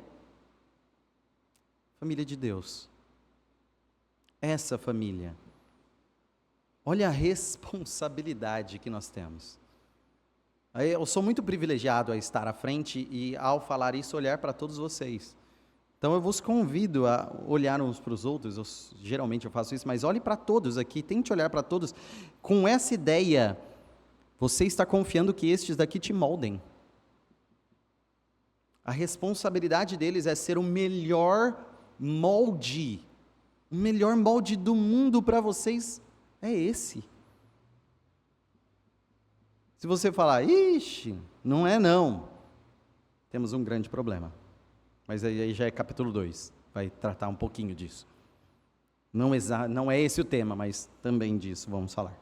Speaker 1: Família de Deus. Essa família. Olha a responsabilidade que nós temos. Eu sou muito privilegiado a estar à frente e, ao falar isso, olhar para todos vocês. Então, eu vos convido a olhar uns para os outros. Geralmente eu faço isso, mas olhe para todos aqui, tente olhar para todos. Com essa ideia, você está confiando que estes daqui te moldem. A responsabilidade deles é ser o melhor molde. O melhor molde do mundo para vocês é esse. Se você falar, ixi, não é não, temos um grande problema. Mas aí já é capítulo 2, vai tratar um pouquinho disso. Não é esse o tema, mas também disso vamos falar.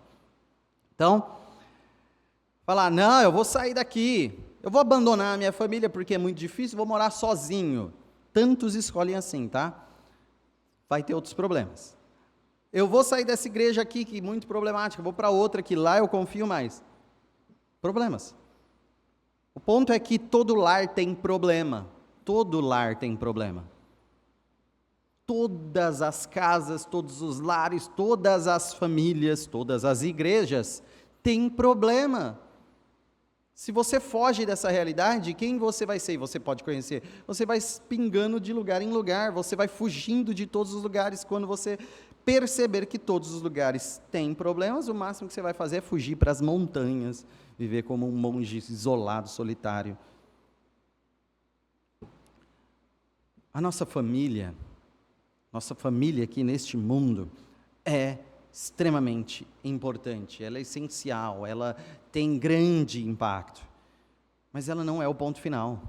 Speaker 1: Então, falar, não, eu vou sair daqui, eu vou abandonar a minha família porque é muito difícil, vou morar sozinho. Tantos escolhem assim, tá? Vai ter outros problemas. Eu vou sair dessa igreja aqui, que é muito problemática, vou para outra, que lá eu confio mais. Problemas. O ponto é que todo lar tem problema. Todo lar tem problema. Todas as casas, todos os lares, todas as famílias, todas as igrejas têm problema. Se você foge dessa realidade, quem você vai ser? Você pode conhecer. Você vai pingando de lugar em lugar, você vai fugindo de todos os lugares. Quando você perceber que todos os lugares têm problemas, o máximo que você vai fazer é fugir para as montanhas, viver como um monge isolado, solitário. A nossa família aqui neste mundo é extremamente importante, ela é essencial, ela tem grande impacto, mas ela não é o ponto final.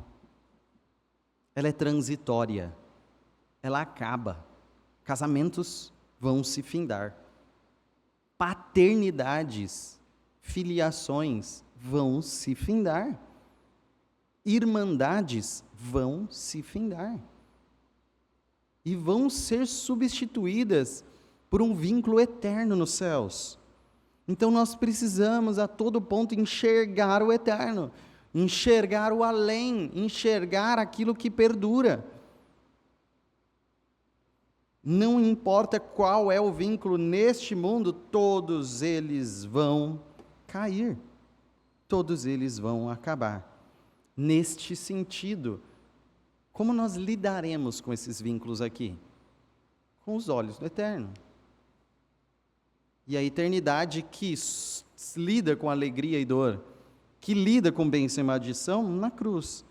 Speaker 1: Ela é transitória, ela acaba. Casamentos vão se findar, paternidades, filiações vão se findar, irmandades vão se findar e vão ser substituídas por um vínculo eterno nos céus. Então nós precisamos a todo ponto enxergar o eterno, enxergar o além, enxergar aquilo que perdura. Não importa qual é o vínculo neste mundo, todos eles vão cair, todos eles vão acabar. Neste sentido, como nós lidaremos com esses vínculos aqui? Com os olhos do eterno. E a eternidade que lida com alegria e dor, que lida com bênção e maldição, na cruz.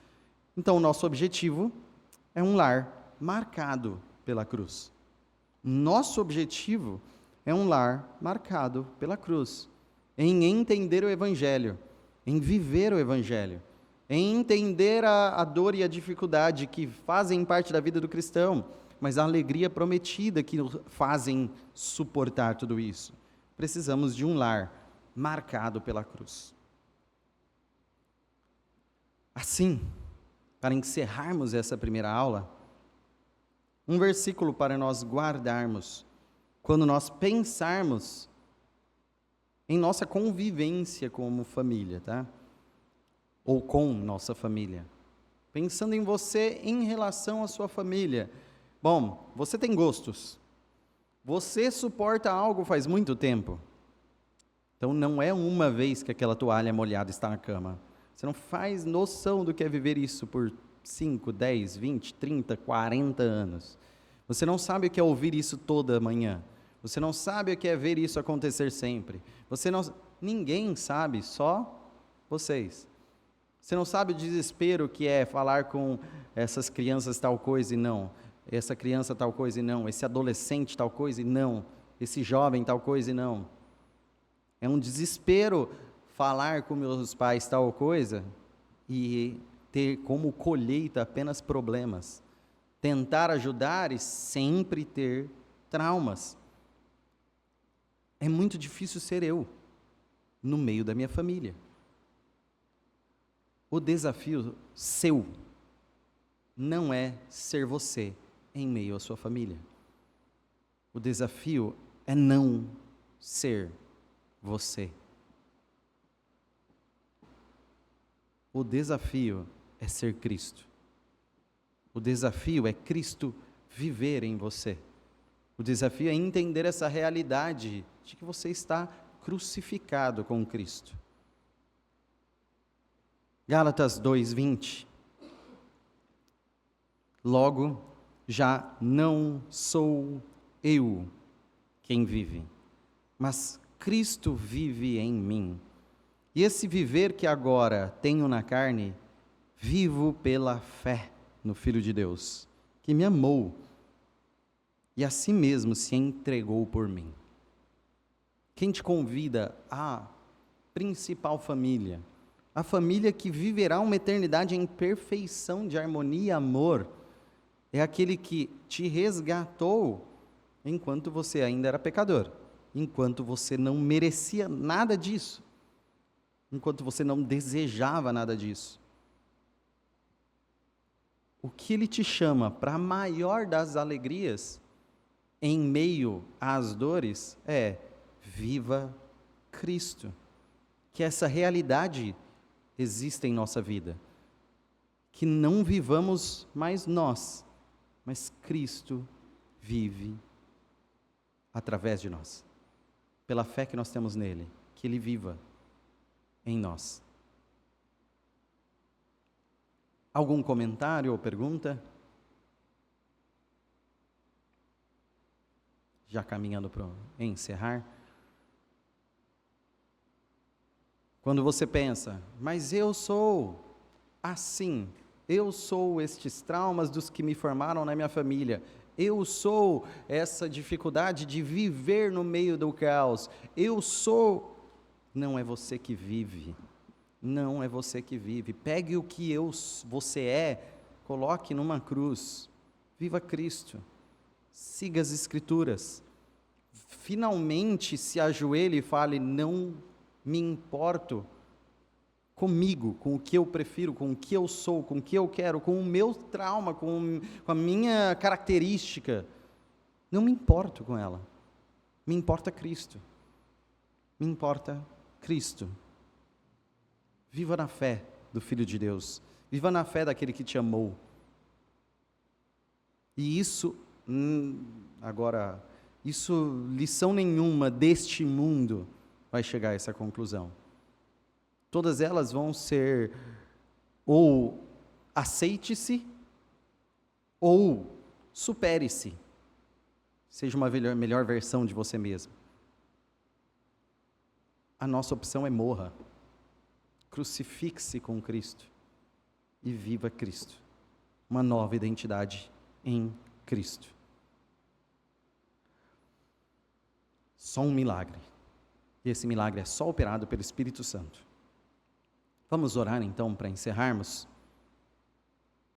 Speaker 1: Então, o nosso objetivo é um lar marcado pela cruz. Nosso objetivo é um lar marcado pela cruz, em entender o Evangelho, em viver o Evangelho, em entender a dor e a dificuldade que fazem parte da vida do cristão, mas a alegria prometida que fazem suportar tudo isso. Precisamos de um lar marcado pela cruz. Assim, para encerrarmos essa primeira aula, um versículo para nós guardarmos, quando nós pensarmos em nossa convivência como família, tá? Ou com nossa família. Pensando em você em relação à sua família. Bom, você tem gostos. Você suporta algo faz muito tempo. Então não é uma vez que aquela toalha molhada está na cama. Você não faz noção do que é viver isso por 5, 10, 20, 30, 40 anos. Você não sabe o que é ouvir isso toda manhã. Você não sabe o que é ver isso acontecer sempre. Ninguém sabe, só vocês. Você não sabe o desespero que é falar com essas crianças tal coisa e não, essa criança tal coisa e não, esse adolescente tal coisa e não, esse jovem tal coisa e não. É um desespero falar com meus pais tal coisa e ter como colheita apenas problemas. Tentar ajudar e sempre ter traumas. É muito difícil ser eu, no meio da minha família. O desafio seu não é ser você em meio à sua família. O desafio é não ser você. O desafio é ser Cristo. O desafio é Cristo viver em você. O desafio é entender essa realidade de que você está crucificado com Cristo. Gálatas 2:20. Logo, já não sou eu quem vive, mas Cristo vive em mim. E esse viver que agora tenho na carne, vivo pela fé no Filho de Deus, que me amou e a si mesmo se entregou por mim. Quem te convida à principal família, a família que viverá uma eternidade em perfeição de harmonia e amor, é aquele que te resgatou enquanto você ainda era pecador, enquanto você não merecia nada disso, enquanto você não desejava nada disso. O que ele te chama para a maior das alegrias, em meio às dores, é: viva Cristo. Que essa realidade exista em nossa vida. Que não vivamos mais nós, mas Cristo vive através de nós. Pela fé que nós temos nele, que ele viva em nós. Algum comentário ou pergunta? Já caminhando para encerrar. Quando você pensa, mas eu sou assim, eu sou estes traumas dos que me formaram na minha família, eu sou essa dificuldade de viver no meio do caos, eu sou... Não é você que vive, não é você que vive. Pegue o que você é, coloque numa cruz, viva Cristo, siga as Escrituras, finalmente se ajoelhe e fale: não me importo comigo, com o que eu prefiro, com o que eu sou, com o que eu quero, com o meu trauma, com a minha característica. Não me importo com ela. Me importa Cristo. Me importa Cristo. Viva na fé do Filho de Deus. Viva na fé daquele que te amou. E isso, lição nenhuma deste mundo vai chegar a essa conclusão. Todas elas vão ser ou aceite-se ou supere-se. Seja uma melhor versão de você mesmo. A nossa opção é morra. Crucifique-se com Cristo e viva Cristo. Uma nova identidade em Cristo. Só um milagre. E esse milagre é só operado pelo Espírito Santo. Vamos orar então para encerrarmos?